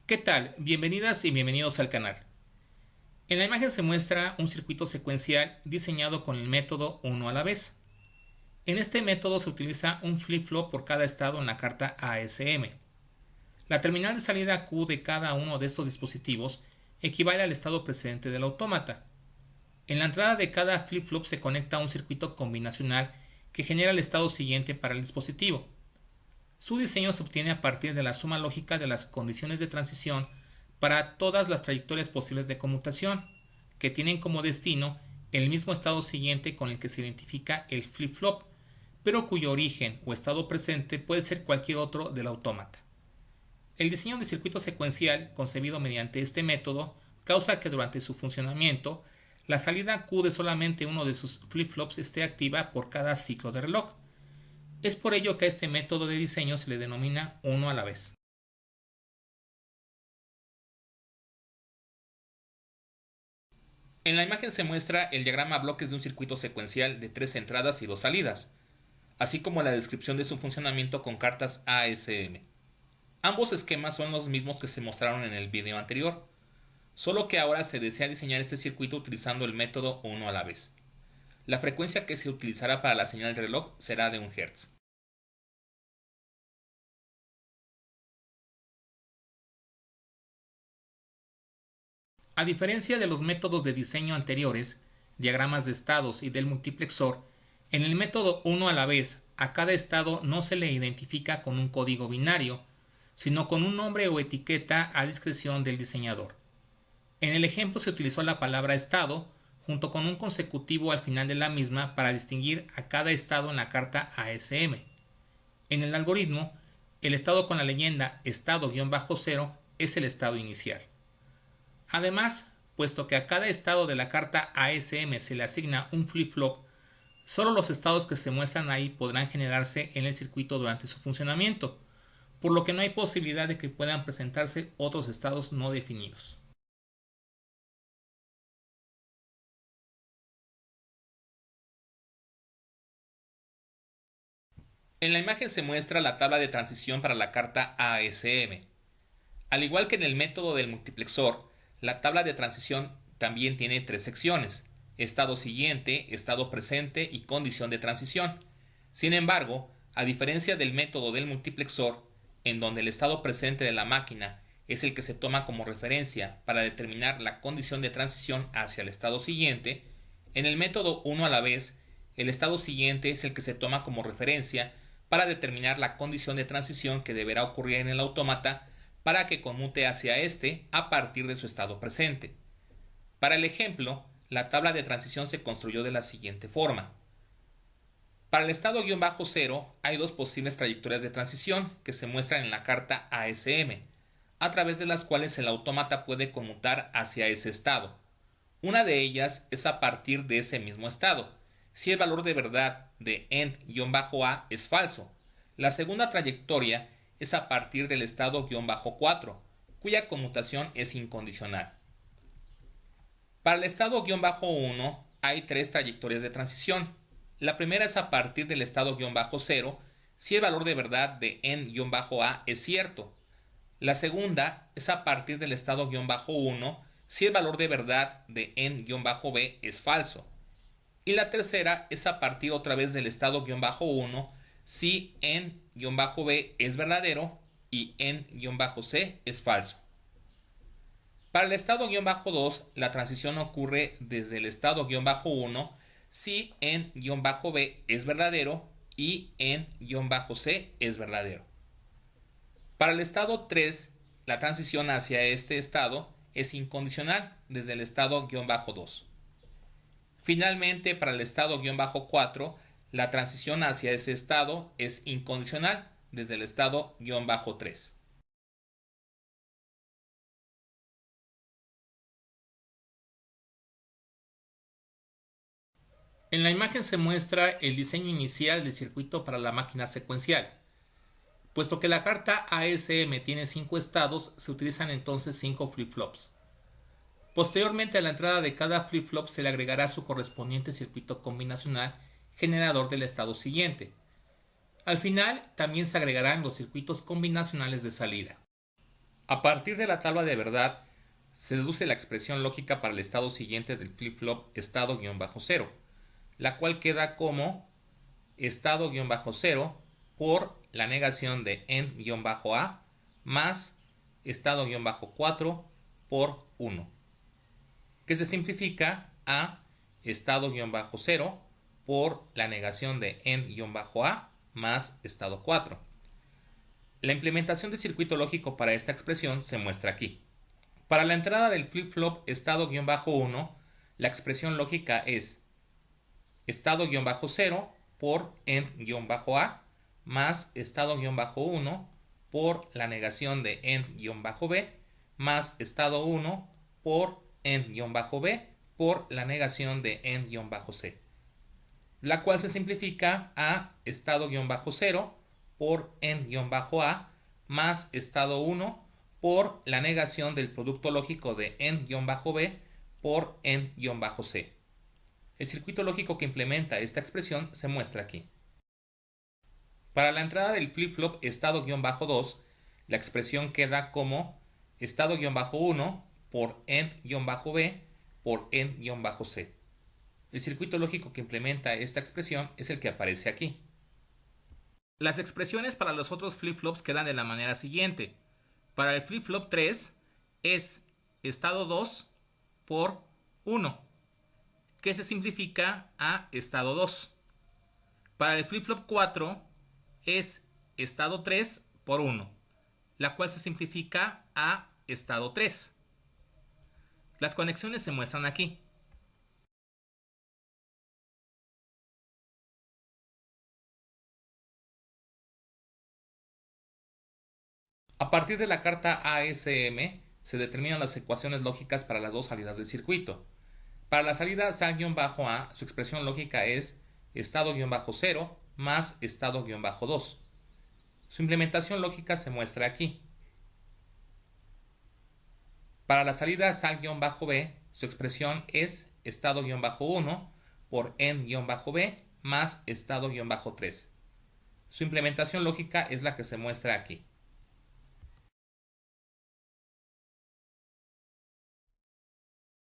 ¿Qué tal? Bienvenidas y bienvenidos al canal. En la imagen se muestra un circuito secuencial diseñado con el método 1 a la vez. En este método se utiliza un flip-flop por cada estado en la carta ASM. La terminal de salida Q de cada uno de estos dispositivos equivale al estado precedente del autómata. En la entrada de cada flip-flop se conecta un circuito combinacional que genera el estado siguiente para el dispositivo. Su diseño se obtiene a partir de la suma lógica de las condiciones de transición para todas las trayectorias posibles de conmutación, que tienen como destino el mismo estado siguiente con el que se identifica el flip-flop, pero cuyo origen o estado presente puede ser cualquier otro del autómata. El diseño de circuito secuencial, concebido mediante este método, causa que durante su funcionamiento, la salida Q de solamente uno de sus flip-flops esté activa por cada ciclo de reloj. Es por ello que a este método de diseño se le denomina uno a la vez. En la imagen se muestra el diagrama a bloques de un circuito secuencial de 3 entradas y 2 salidas, así como la descripción de su funcionamiento con cartas ASM. Ambos esquemas son los mismos que se mostraron en el video anterior, solo que ahora se desea diseñar este circuito utilizando el método uno a la vez. La frecuencia que se utilizará para la señal de reloj será de 1 Hz. A diferencia de los métodos de diseño anteriores, diagramas de estados y del multiplexor, en el método uno a la vez, a cada estado no se le identifica con un código binario, sino con un nombre o etiqueta a discreción del diseñador. En el ejemplo se utilizó la palabra estado, junto con un consecutivo al final de la misma para distinguir a cada estado en la carta ASM. En el algoritmo, el estado con la leyenda estado-0 es el estado inicial. Además, puesto que a cada estado de la carta ASM se le asigna un flip-flop, solo los estados que se muestran ahí podrán generarse en el circuito durante su funcionamiento, por lo que no hay posibilidad de que puedan presentarse otros estados no definidos. En la imagen se muestra la tabla de transición para la carta ASM. Al igual que en el método del multiplexor, la tabla de transición también tiene 3 secciones: estado siguiente, estado presente y condición de transición. Sin embargo, a diferencia del método del multiplexor, en donde el estado presente de la máquina es el que se toma como referencia para determinar la condición de transición hacia el estado siguiente, en el método uno a la vez, el estado siguiente es el que se toma como referencia para determinar la condición de transición que deberá ocurrir en el autómata para que conmute hacia este a partir de su estado presente. Para el ejemplo, la tabla de transición se construyó de la siguiente forma. Para el estado-0 hay dos posibles trayectorias de transición que se muestran en la carta ASM, a través de las cuales el autómata puede conmutar hacia ese estado. Una de ellas es a partir de ese mismo estado, si el valor de verdad de end-a es falso. La segunda trayectoria es a partir del estado-4, cuya conmutación es incondicional. Para el estado-1 hay 3 trayectorias de transición. La primera es a partir del estado-0 si el valor de verdad de end-a es cierto. La segunda es a partir del estado-1 si el valor de verdad de end-b es falso. Y la tercera es a partir otra vez del estado-1 si end-b es verdadero y end-c es falso. Para el estado-2, la transición ocurre desde el estado-1 si end-b es verdadero y end-c es verdadero. Para el estado 3, la transición hacia este estado es incondicional desde el estado-2. Finalmente, para el estado-4, la transición hacia ese estado es incondicional desde el estado-3. En la imagen se muestra el diseño inicial del circuito para la máquina secuencial. Puesto que la carta ASM tiene 5 estados, se utilizan entonces 5 flip-flops. Posteriormente, a la entrada de cada flip-flop se le agregará su correspondiente circuito combinacional generador del estado siguiente. Al final, también se agregarán los circuitos combinacionales de salida. A partir de la tabla de verdad, se deduce la expresión lógica para el estado siguiente del flip-flop estado-0, la cual queda como estado-0 por la negación de n-a más estado-4 por 1, que se simplifica a estado-0 por la negación de n-a más estado 4. La implementación del circuito lógico para esta expresión se muestra aquí. Para la entrada del flip-flop estado-1, la expresión lógica es estado-0 por n-a más estado-1 por la negación de n-b más estado 1 por n-b por la negación de n-c, la cual se simplifica a estado-0 por n-a más estado 1 por la negación del producto lógico de n-b por n-c. El circuito lógico que implementa esta expresión se muestra aquí. Para la entrada del flip-flop estado-2, la expresión queda como estado-1 por n-b por n-c. El circuito lógico que implementa esta expresión es el que aparece aquí. Las expresiones para los otros flip-flops quedan de la manera siguiente. Para el flip-flop 3 es estado 2 por 1, que se simplifica a estado 2. Para el flip-flop 4 es estado 3 por 1, la cual se simplifica a estado 3. Las conexiones se muestran aquí. A partir de la carta ASM se determinan las ecuaciones lógicas para las dos salidas del circuito. Para la salida sal-a, su expresión lógica es estado-0 más estado-2. Su implementación lógica se muestra aquí. Para la salida sal-b, su expresión es estado-1 por n-b más estado-3. Su implementación lógica es la que se muestra aquí.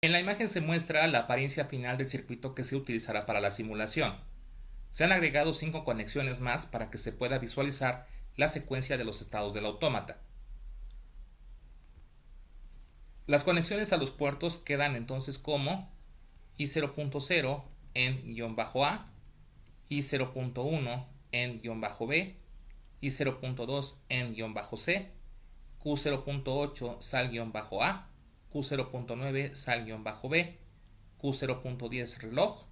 En la imagen se muestra la apariencia final del circuito que se utilizará para la simulación. Se han agregado 5 conexiones más para que se pueda visualizar la secuencia de los estados del autómata. Las conexiones a los puertos quedan entonces como I0.0 n-a, I0.1 n-b, I0.2 n-c, Q0.8 sal-a, Q0.9 sal-b, Q0.10 reloj,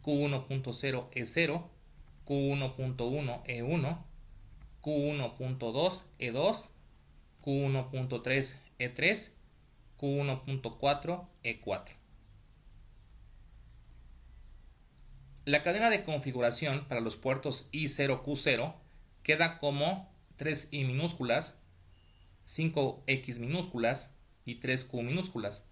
Q1.0 E0, Q1.1 E1, Q1.2 E2, Q1.3 E3, Q1.4 E4. La cadena de configuración para los puertos I0Q0 queda como 3I minúsculas, 5X minúsculas y 3Q minúsculas,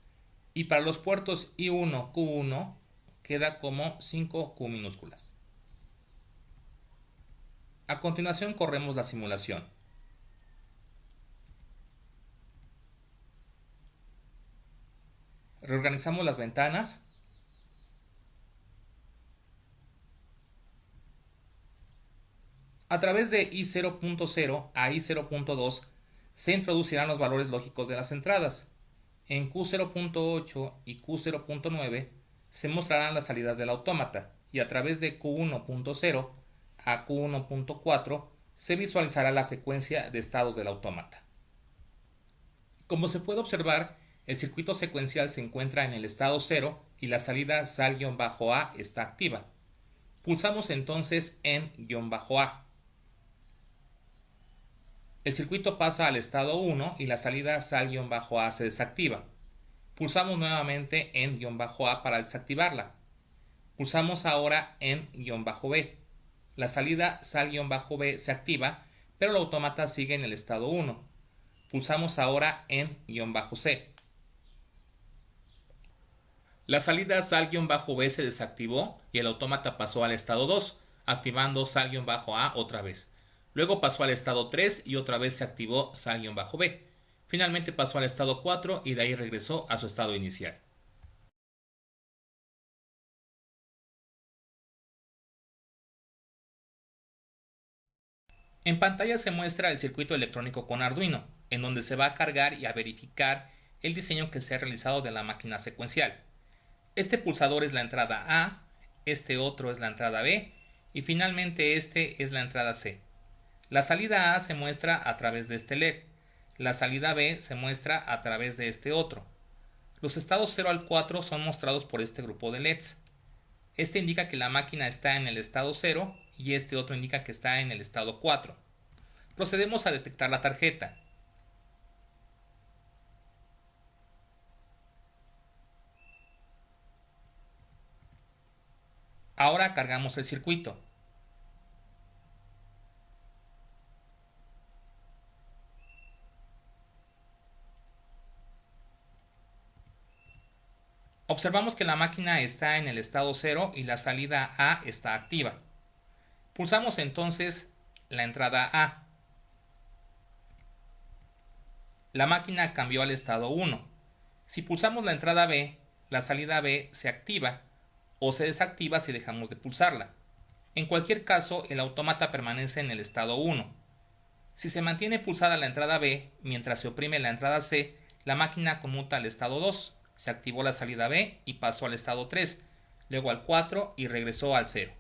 y para los puertos I1Q1 queda como 5Q minúsculas. A continuación corremos la simulación. Reorganizamos las ventanas. A través de I0.0 a I0.2 se introducirán los valores lógicos de las entradas. En Q0.8 y Q0.9 se mostrarán las salidas del autómata y a través de Q1.0 a Q1.4 se visualizará la secuencia de estados del autómata. Como se puede observar, el circuito secuencial se encuentra en el estado 0 y la salida sal-a está activa. Pulsamos entonces n-a. El circuito pasa al estado 1 y la salida sal-a se desactiva. Pulsamos nuevamente n-a para desactivarla. Pulsamos ahora n-b. La salida sal-b se activa, pero el autómata sigue en el estado 1. Pulsamos ahora n-c. La salida sal-b se desactivó y el autómata pasó al estado 2, activando sal-a otra vez. Luego pasó al estado 3 y otra vez se activó sal-b. Finalmente pasó al estado 4 y de ahí regresó a su estado inicial. En pantalla se muestra el circuito electrónico con Arduino, en donde se va a cargar y a verificar el diseño que se ha realizado de la máquina secuencial. Este pulsador es la entrada A, este otro es la entrada B y finalmente este es la entrada C. La salida A se muestra a través de este LED, la salida B se muestra a través de este otro. Los estados 0 al 4 son mostrados por este grupo de LEDs. Este indica que la máquina está en el estado 0 y este otro indica que está en el estado 4. Procedemos a detectar la tarjeta. Ahora cargamos el circuito. Observamos que la máquina está en el estado 0 y la salida A está activa. Pulsamos entonces la entrada A. La máquina cambió al estado 1. Si pulsamos la entrada B, la salida B se activa o se desactiva si dejamos de pulsarla. En cualquier caso, el autómata permanece en el estado 1. Si se mantiene pulsada la entrada B mientras se oprime la entrada C, la máquina conmuta al estado 2, se activó la salida B y pasó al estado 3, luego al 4 y regresó al 0.